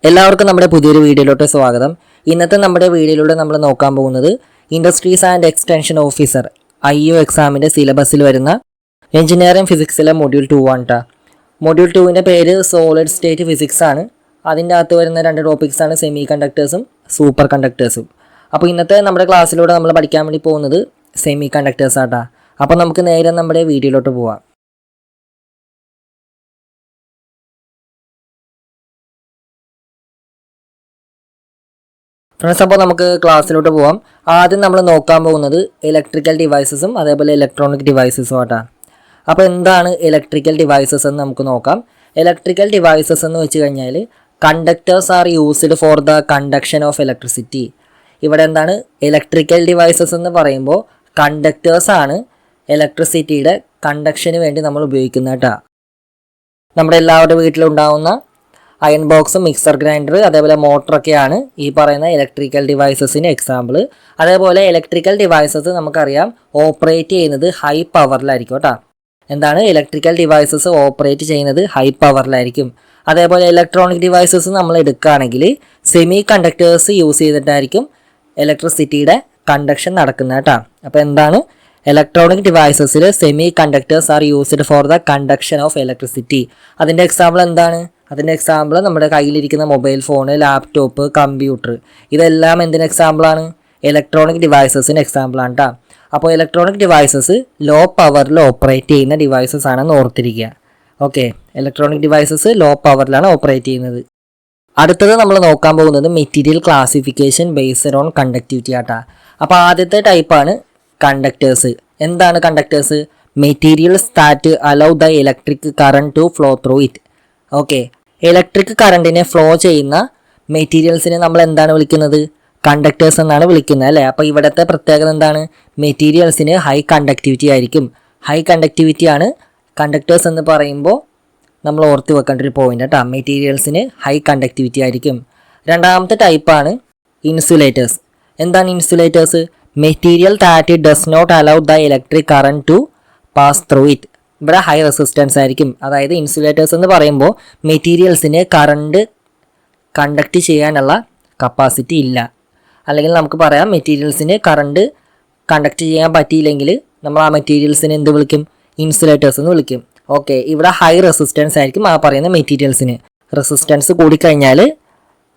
എല്ലാവർക്കും നമ്മുടെ പുതിയൊരു വീഡിയോയിലോട്ട് സ്വാഗതം. ഇന്നത്തെ നമ്മുടെ വീഡിയോയിലൂടെ നമ്മൾ നോക്കാൻ പോകുന്നത് industries and extension officer IU എക്സാമിൻ്റെ സിലബസിൽ വരുന്ന എഞ്ചിനീയറിംഗ് ഫിസിക്സിലെ മൊഡ്യൂൾ 2 ആണ് കേട്ടോ. മൊഡ്യൂൾ 2ൻ്റെ പേര് സോളിഡ് സ്റ്റേറ്റ് ഫിസിക്സ് ആണ്. അതിൻ്റെ അകത്ത് വരുന്ന രണ്ട് ടോപ്പിക്സാണ് സെമി കണ്ടക്ടേഴ്സും സൂപ്പർ കണ്ടക്ടേഴ്സും. അപ്പോൾ ഇന്നത്തെ നമ്മുടെ ക്ലാസ്സിലൂടെ നമ്മൾ പഠിക്കാൻ വേണ്ടി പോകുന്നത് സെമി കണ്ടക്ടേഴ്സ് ആട്ടാ. അപ്പോൾ നമുക്ക് നേരെ നമ്മുടെ വീഡിയോയിലോട്ട് പോവാം. ഫ്രണ്ട്സ്, അപ്പോൾ നമുക്ക് ക്ലാസ്സിലോട്ട് പോവാം. ആദ്യം നമ്മൾ നോക്കാൻ പോകുന്നത് ഇലക്ട്രിക്കൽ ഡിവൈസസും അതേപോലെ ഇലക്ട്രോണിക് ഡിവൈസസും ആട്ടാണ്. അപ്പോൾ എന്താണ് ഇലക്ട്രിക്കൽ ഡിവൈസസ് എന്ന് നമുക്ക് നോക്കാം. ഇലക്ട്രിക്കൽ ഡിവൈസസ് എന്ന് വെച്ച് കഴിഞ്ഞാൽ conductors are used for the conduction of electricity. ഇവിടെ എന്താണ് ഇലക്ട്രിക്കൽ ഡിവൈസസ് എന്ന് പറയുമ്പോൾ കണ്ടക്ടേഴ്സാണ് ഇലക്ട്രിസിറ്റിയുടെ കണ്ടക്ഷന് വേണ്ടി നമ്മൾ ഉപയോഗിക്കുന്നത് കേട്ടോ. നമ്മുടെ എല്ലാവരുടെ വീട്ടിലുണ്ടാവുന്ന അയൺ ബോക്സും മിക്സർ ഗ്രൈൻഡർ അതേപോലെ മോട്ടറൊക്കെയാണ് ഈ പറയുന്ന ഇലക്ട്രിക്കൽ ഡിവൈസസിന് എക്സാമ്പിൾ. അതേപോലെ ഇലക്ട്രിക്കൽ ഡിവൈസസ് നമുക്കറിയാം ഓപ്പറേറ്റ് ചെയ്യുന്നത് ഹൈ പവറിലായിരിക്കും കേട്ടോ. എന്താണ് ഇലക്ട്രിക്കൽ ഡിവൈസസ് ഓപ്പറേറ്റ് ചെയ്യുന്നത് ഹൈ പവറിലായിരിക്കും. അതേപോലെ ഇലക്ട്രോണിക് ഡിവൈസസ് നമ്മൾ എടുക്കുകയാണെങ്കിൽ സെമി കണ്ടക്ടേഴ്സ് യൂസ് ചെയ്തിട്ടായിരിക്കും ഇലക്ട്രിസിറ്റിയുടെ കണ്ടക്ഷൻ നടക്കുന്നത് കേട്ടോ. അപ്പോൾ എന്താണ് ഇലക്ട്രോണിക് ഡിവൈസസിൽ semi conductors are used for the conduction of electricity. അതിൻ്റെ എക്സാമ്പിൾ എന്താണ്? അതിൻ്റെ എക്സാമ്പിൾ നമ്മുടെ കയ്യിലിരിക്കുന്ന മൊബൈൽ ഫോണ്, ലാപ്ടോപ്പ്, കമ്പ്യൂട്ടർ, ഇതെല്ലാം എന്തിന് എക്സാമ്പിളാണ്? ഇലക്ട്രോണിക് ഡിവൈസസിന് എക്സാമ്പിളാണ് കേട്ടോ. അപ്പോൾ ഇലക്ട്രോണിക് ഡിവൈസസ് ലോ പവറിൽ ഓപ്പറേറ്റ് ചെയ്യുന്ന ഡിവൈസസ് ആണെന്ന് ഓർത്തിരിക്കുക. ഓക്കെ, ഇലക്ട്രോണിക് ഡിവൈസസ് ലോ പവറിലാണ് ഓപ്പറേറ്റ് ചെയ്യുന്നത്. അടുത്തത് നമ്മൾ നോക്കാൻ പോകുന്നത് material classification based on conductivity ആട്ടാ. അപ്പോൾ ആദ്യത്തെ ടൈപ്പാണ് കണ്ടക്ടേഴ്സ്. എന്താണ് conductors? Materials that allow the electric current to flow through it. Okay, electric കറണ്ടിനെ ഫ്ലോ ചെയ്യുന്ന മെറ്റീരിയൽസിനെ നമ്മൾ എന്താണ് വിളിക്കുന്നത്? കണ്ടക്ടേഴ്സ് എന്നാണ് വിളിക്കുന്നത് അല്ലേ. അപ്പോൾ ഇവിടുത്തെ പ്രത്യേകത എന്താണ്? മെറ്റീരിയൽസിന് ഹൈ കണ്ടക്ടിവിറ്റി ആയിരിക്കും. ഹൈ കണ്ടക്ടിവിറ്റി ആണ് കണ്ടക്ടേഴ്സ് എന്ന് പറയുമ്പോൾ നമ്മൾ ഓർത്ത് വെക്കേണ്ട ഒരു പോയിന്റ് കേട്ടോ. മെറ്റീരിയൽസിന് ഹൈ കണ്ടക്ടിവിറ്റി ആയിരിക്കും. രണ്ടാമത്തെ ടൈപ്പാണ് ഇൻസുലേറ്റേഴ്സ്. എന്താണ് insulators? Material that does not allow the electric current to pass through it. ഇവിടെ ഹൈ റെസിസ്റ്റൻസ് ആയിരിക്കും. അതായത് ഇൻസുലേറ്റേഴ്സ് എന്ന് പറയുമ്പോൾ മെറ്റീരിയൽസിന് കറണ്ട് കണ്ടക്ട് ചെയ്യാനുള്ള കപ്പാസിറ്റി ഇല്ല. അല്ലെങ്കിൽ നമുക്ക് പറയാം മെറ്റീരിയൽസിന് കറണ്ട് കണ്ടക്ട് ചെയ്യാൻ പറ്റിയില്ലെങ്കിൽ നമ്മൾ ആ മെറ്റീരിയൽസിന് എന്ത് വിളിക്കും? ഇൻസുലേറ്റേഴ്സ് എന്ന് വിളിക്കും. ഓക്കെ, ഇവിടെ ഹൈ റെസിസ്റ്റൻസ് ആയിരിക്കും ആ പറയുന്ന മെറ്റീരിയൽസിന്. റെസിസ്റ്റൻസ് കൂടിക്കഴിഞ്ഞാൽ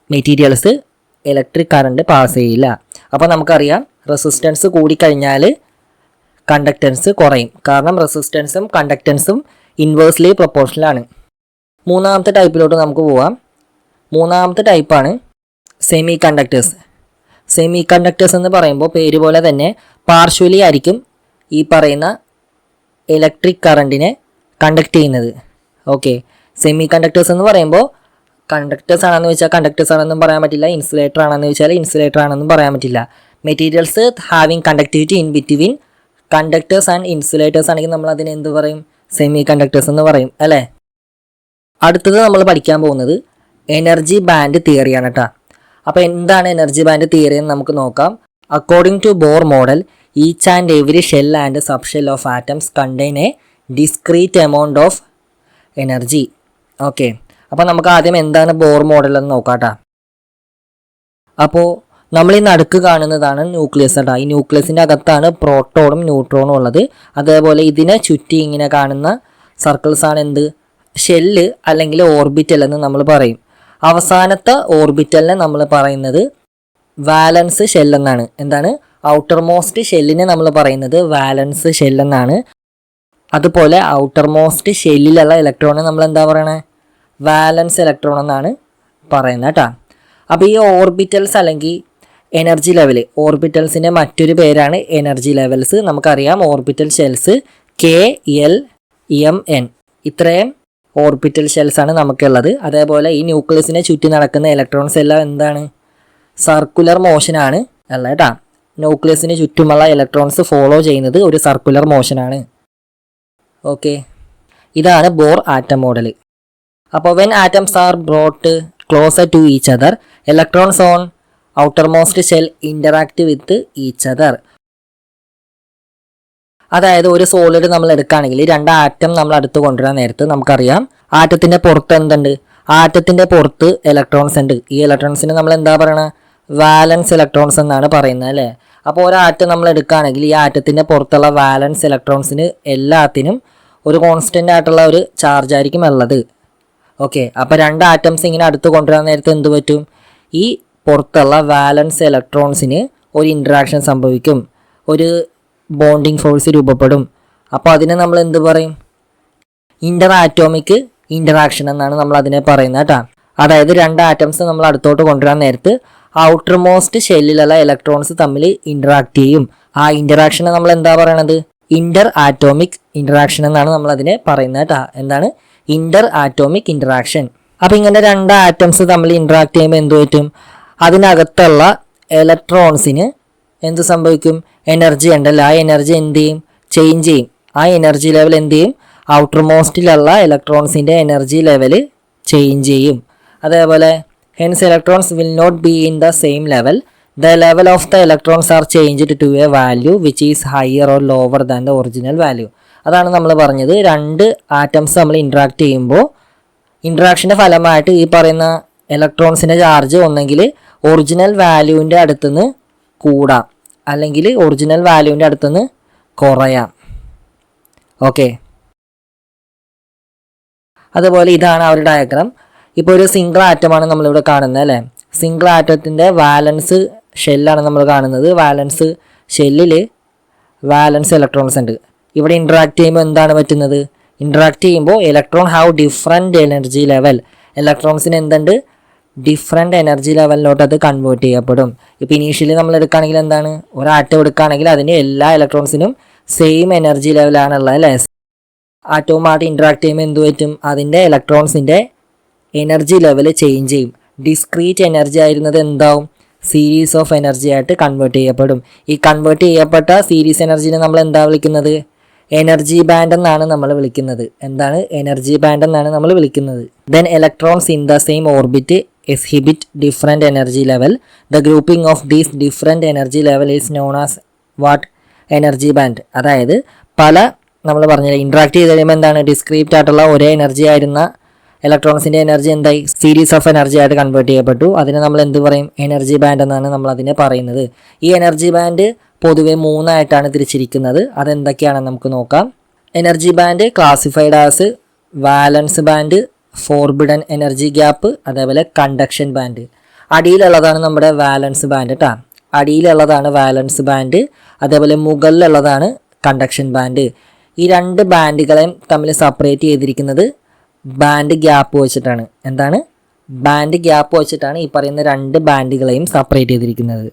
മെറ്റീരിയൽസ് ഇലക്ട്രിക് കറണ്ട് പാസ് ചെയ്യില്ല. അപ്പോൾ നമുക്കറിയാം റെസിസ്റ്റൻസ് കൂടിക്കഴിഞ്ഞാൽ കണ്ടക്റ്റൻസ് കുറയും. കാരണം റെസിസ്റ്റൻസും കണ്ടക്റ്റൻസും ഇൻവേഴ്സ്ലി പ്രൊപ്പോർഷണലാണ്. മൂന്നാമത്തെ ടൈപ്പിലോട്ട് നമുക്ക് പോവാം. മൂന്നാമത്തെ ടൈപ്പാണ് സെമി കണ്ടക്ടേഴ്സ്. സെമി കണ്ടക്ടേഴ്സ് എന്ന് പറയുമ്പോൾ പേര് പോലെ തന്നെ പാർഷ്വലി ആയിരിക്കും ഈ പറയുന്ന ഇലക്ട്രിക് കറണ്ടിനെ കണ്ടക്ട് ചെയ്യുന്നത്. ഓക്കെ, സെമി കണ്ടക്ടേഴ്സ് എന്ന് പറയുമ്പോൾ കണ്ടക്ടേഴ്സ് ആണെന്ന് വെച്ചാൽ കണ്ടക്ടേഴ്സ് ആണെന്നും പറയാൻ പറ്റില്ല, ഇൻസുലേറ്റർ ആണെന്ന് വെച്ചാൽ ഇൻസുലേറ്റർ ആണെന്നും പറയാൻ പറ്റില്ല. Materials having conductivity in between conductors and insulators ആണെങ്കിൽ നമ്മൾ അതിന് എന്ത് പറയും? സെമി കണ്ടക്ടേഴ്സ് എന്ന് പറയും അല്ലേ. അടുത്തത് നമ്മൾ പഠിക്കാൻ പോകുന്നത് എനർജി ബാൻഡ് തിയറിയാണ് കേട്ടോ. അപ്പോൾ എന്താണ് എനർജി ബാൻഡ് തിയറി എന്ന് നമുക്ക് നോക്കാം. According to Bohr model each and every shell and sub shell of atoms contain a discrete amount of energy. Okay, അപ്പോൾ നമുക്ക് ആദ്യം എന്താണ് ബോർ മോഡൽ എന്ന് നോക്കാം കേട്ടോ. അപ്പോൾ നമ്മൾ ഈ നടുക്ക് കാണുന്നതാണ് ന്യൂക്ലിയസ് കേട്ടോ. ഈ ന്യൂക്ലിയസിൻ്റെ അകത്താണ് പ്രോട്ടോണും ന്യൂട്രോണും ഉള്ളത്. അതേപോലെ ഇതിനെ ചുറ്റി ഇങ്ങനെ കാണുന്ന സർക്കിൾസാണ് എന്ത്? ഷെല്ല് അല്ലെങ്കിൽ ഓർബിറ്റൽ എന്ന് നമ്മൾ പറയും. അവസാനത്തെ ഓർബിറ്റലിനെ നമ്മൾ പറയുന്നത് വാലൻസ് ഷെൽ എന്നാണ്. എന്താണ്? ഔട്ടർ മോസ്റ്റ് ഷെല്ലിനെ നമ്മൾ പറയുന്നത് വാലൻസ് ഷെൽ എന്നാണ്. അതുപോലെ ഔട്ടർ മോസ്റ്റ് ഷെല്ലിലുള്ള ഇലക്ട്രോണിനെ നമ്മൾ എന്താ പറയണേ? വാലൻസ് ഇലക്ട്രോൺ എന്നാണ് പറയുന്നത് കേട്ടോ. അപ്പോൾ ഈ ഓർബിറ്റൽസ് അല്ലെങ്കിൽ എനർജി ലെവൽ, ഓർബിറ്റൽസിൻ്റെ മറ്റൊരു പേരാണ് എനർജി ലെവൽസ്. നമുക്കറിയാം ഓർബിറ്റൽ ഷെൽസ് KLMN ഇത്രയും ഓർബിറ്റൽ ഷെൽസാണ് നമുക്കുള്ളത്. അതേപോലെ ഈ ന്യൂക്ലിയസിനെ ചുറ്റി നടക്കുന്ന ഇലക്ട്രോൺസ് എല്ലാം എന്താണ്? സർക്കുലർ മോഷനാണ് അല്ല കേട്ടോ. ന്യൂക്ലിയസിന് ചുറ്റുമുള്ള ഇലക്ട്രോൺസ് ഫോളോ ചെയ്യുന്നത് ഒരു സർക്കുലർ മോഷനാണ്. ഓക്കെ, ഇതാണ് ബോർ ആറ്റം മോഡൽ. അപ്പോൾ when atoms are brought closer to each other electrons on outermost shell interact with each other. അതായത് ഒരു സോളിഡ് നമ്മൾ എടുക്കുകയാണെങ്കിൽ രണ്ട് ആറ്റം നമ്മൾ അടുത്ത് കൊണ്ടുവരാൻ നേരത്ത് നമുക്കറിയാം ആറ്റത്തിൻ്റെ പുറത്ത് എന്തുണ്ട്? ആറ്റത്തിൻ്റെ പുറത്ത് ഇലക്ട്രോൺസ് ഉണ്ട്. ഈ ഇലക്ട്രോൺസിന് നമ്മൾ എന്താ പറയണത്? വാലൻസ് ഇലക്ട്രോൺസ് എന്നാണ് പറയുന്നത് അല്ലേ. അപ്പോൾ ഒരു ആറ്റം നമ്മൾ എടുക്കുകയാണെങ്കിൽ ഈ ആറ്റത്തിൻ്റെ പുറത്തുള്ള വാലൻസ് ഇലക്ട്രോൺസിന് എല്ലാത്തിനും ഒരു കോൺസ്റ്റൻ്റ് ആയിട്ടുള്ള ഒരു ചാർജ് ആയിരിക്കും ഉള്ളത്. ഓക്കെ, അപ്പോൾ രണ്ട് ആറ്റംസ് ഇങ്ങനെ അടുത്ത് കൊണ്ടുവരാൻ നേരത്തെ എന്ത് പറ്റും? ഈ പുറത്തുള്ള വാലൻസ് ഇലക്ട്രോൺസിന് ഒരു ഇൻട്രാക്ഷൻ സംഭവിക്കും, ഒരു ബോണ്ടിങ് ഫോഴ്സ് രൂപപ്പെടും. അപ്പോൾ അതിനെ നമ്മൾ എന്ത് പറയും? ഇൻ്റർ ആറ്റോമിക് ഇൻ്ററാക്ഷൻ എന്നാണ് നമ്മൾ അതിനെ പറയുന്നത് കേട്ടോ. അതായത് രണ്ട് ആറ്റംസ് നമ്മൾ അടുത്തോട്ട് കൊണ്ടുവരാൻ നേരത്ത് ഔട്ടർ മോസ്റ്റ് ഷെല്ലിലുള്ള ഇലക്ട്രോൺസ് തമ്മിൽ ഇൻറ്ററാക്ട് ചെയ്യും. ആ ഇൻറ്ററാക്ഷനെ നമ്മൾ എന്താ പറയണത്? ഇൻ്റർ ആറ്റോമിക് ഇൻറ്ററാക്ഷൻ എന്നാണ് നമ്മൾ അതിനെ പറയുന്നത് കേട്ടോ. എന്താണ്? ഇൻ്റർ ആറ്റോമിക് ഇൻറ്ററാക്ഷൻ. അപ്പോൾ ഇങ്ങനെ രണ്ട് ആറ്റംസ് തമ്മിൽ ഇൻറ്ററാക്ട് ചെയ്യുമ്പോൾ എന്ത് പറ്റും? അതിനകത്തുള്ള ഇലക്ട്രോൺസിന് എന്ത് സംഭവിക്കും? എനർജി ഉണ്ടല്ലോ, ആ എനർജി എന്ത് ചെയ്യും? ചേഞ്ച് ചെയ്യും. ആ എനർജി ലെവൽ എന്ത് ചെയ്യും? ഔട്ടർ മോസ്റ്റിലുള്ള ഇലക്ട്രോൺസിൻ്റെ എനർജി ലെവൽ ചേഞ്ച് ചെയ്യും. അതേപോലെ hence electrons will not be in the same level. The level of the electrons are changed to a value which is higher or lower than the original value. അതാണ് നമ്മൾ പറഞ്ഞത്. രണ്ട് atoms നമ്മൾ interact ചെയ്യുമ്പോൾ ഇൻട്രാക്ഷൻ്റെ ഫലമായിട്ട് ഈ പറയുന്ന ഇലക്ട്രോൺസിൻ്റെ ചാർജ് ഒന്നെങ്കിൽ ഒറിജിനൽ വാല്യൂവിൻ്റെ അടുത്തുനിന്ന് കൂടാം, അല്ലെങ്കിൽ ഒറിജിനൽ വാല്യൂവിൻ്റെ അടുത്തുനിന്ന് കുറയാം. ഓക്കെ, അതുപോലെ ഇതാണ് ആ ഒരു ഡയഗ്രാം. ഇപ്പോൾ ഒരു സിംഗിൾ ആറ്റമാണ് നമ്മളിവിടെ കാണുന്നത് അല്ലേ. സിംഗിൾ ആറ്റത്തിൻ്റെ വാലൻസ് ഷെല്ലാണ് നമ്മൾ കാണുന്നത്. വാലൻസ് ഷെല്ലിൽ വാലൻസ് ഇലക്ട്രോൺസ് ഉണ്ട്. ഇവിടെ ഇൻട്രാക്ട് ചെയ്യുമ്പോൾ എന്താണ് പറ്റുന്നത്? ഇൻട്രാക്ട് ചെയ്യുമ്പോൾ electron have different energy level. ഇലക്ട്രോൺസിന് എന്തുണ്ട്? ഡിഫറെൻറ്റ് എനർജി ലെവലിലോട്ട് അത് കൺവേർട്ട് ചെയ്യപ്പെടും. ഇപ്പോൾ ഇനീഷ്യലി നമ്മൾ എടുക്കുകയാണെങ്കിൽ എന്താണ്? ഒരു ആറ്റം എടുക്കുകയാണെങ്കിൽ അതിന് എല്ലാ ഇലക്ട്രോൺസിനും സെയിം എനർജി ലെവലാണുള്ളത് അല്ലേ. ആറ്റവുമായിട്ട് ഇൻട്രാക്ട് ചെയ്യുമ്പോൾ എന്ത് പറ്റും? അതിൻ്റെ ഇലക്ട്രോൺസിൻ്റെ എനർജി ലെവൽ ചേഞ്ച് ചെയ്യും. ഡിസ്ക്രീറ്റ് എനർജി ആയിരുന്നത് എന്താവും? സീരീസ് ഓഫ് എനർജി ആയിട്ട് കൺവേർട്ട് ചെയ്യപ്പെടും. ഈ കൺവേർട്ട് ചെയ്യപ്പെട്ട സീരീസ് എനർജീനെ നമ്മൾ എന്താ വിളിക്കുന്നത്? എനർജി ബാൻഡ് എന്നാണ് നമ്മൾ വിളിക്കുന്നത്. എന്താണ്? എനർജി ബാൻഡ് എന്നാണ് നമ്മൾ വിളിക്കുന്നത്. Then electrons in the same orbit exhibit different energy level. The grouping of these different energy level is known as what? Energy band. അതായത് പല നമ്മൾ പറഞ്ഞത് ഇൻട്രാക്ട് ചെയ്ത് കഴിയുമ്പോൾ എന്താണ്? ഡിസ്ക്രീറ്റ് ആയിട്ടുള്ള ഒരേ എനർജി ആയിരുന്ന ഇലക്ട്രോൺസിൻ്റെ എനർജി എന്തായി? സീരീസ് ഓഫ് എനർജി ആയിട്ട് കൺവേർട്ട് ചെയ്യപ്പെട്ടു. അതിനെ നമ്മൾ എന്ത് പറയും? എനർജി ബാൻഡ് എന്നാണ് നമ്മൾ അതിനെ പറയുന്നത്. ഈ എനർജി ബാൻഡ് പൊതുവെ മൂന്നായിട്ടാണ് തിരിച്ചിരിക്കുന്നത്. അതെന്തൊക്കെയാണെന്ന് നമുക്ക് നോക്കാം. Energy band classified as വാലൻസ് band, forbidden energy gap, അതേപോലെ കണ്ടക്ഷൻ ബാൻഡ്. അടിയിലുള്ളതാണ് നമ്മുടെ വാലൻസ് ബാൻഡ് കേട്ടോ. അടിയിലുള്ളതാണ് വാലൻസ് ബാൻഡ്, അതേപോലെ മുകളിലുള്ളതാണ് കണ്ടക്ഷൻ ബാൻഡ്. ഈ രണ്ട് ബാൻഡുകളെയും തമ്മിൽ സെപ്പറേറ്റ് ചെയ്തിരിക്കുന്നത് ബാൻഡ് ഗ്യാപ്പ് വെച്ചിട്ടാണ്. എന്താണ്? ബാൻഡ് ഗ്യാപ്പ് വെച്ചിട്ടാണ് ഈ പറയുന്ന രണ്ട് ബാൻഡുകളെയും സെപ്പറേറ്റ് ചെയ്തിരിക്കുന്നത്.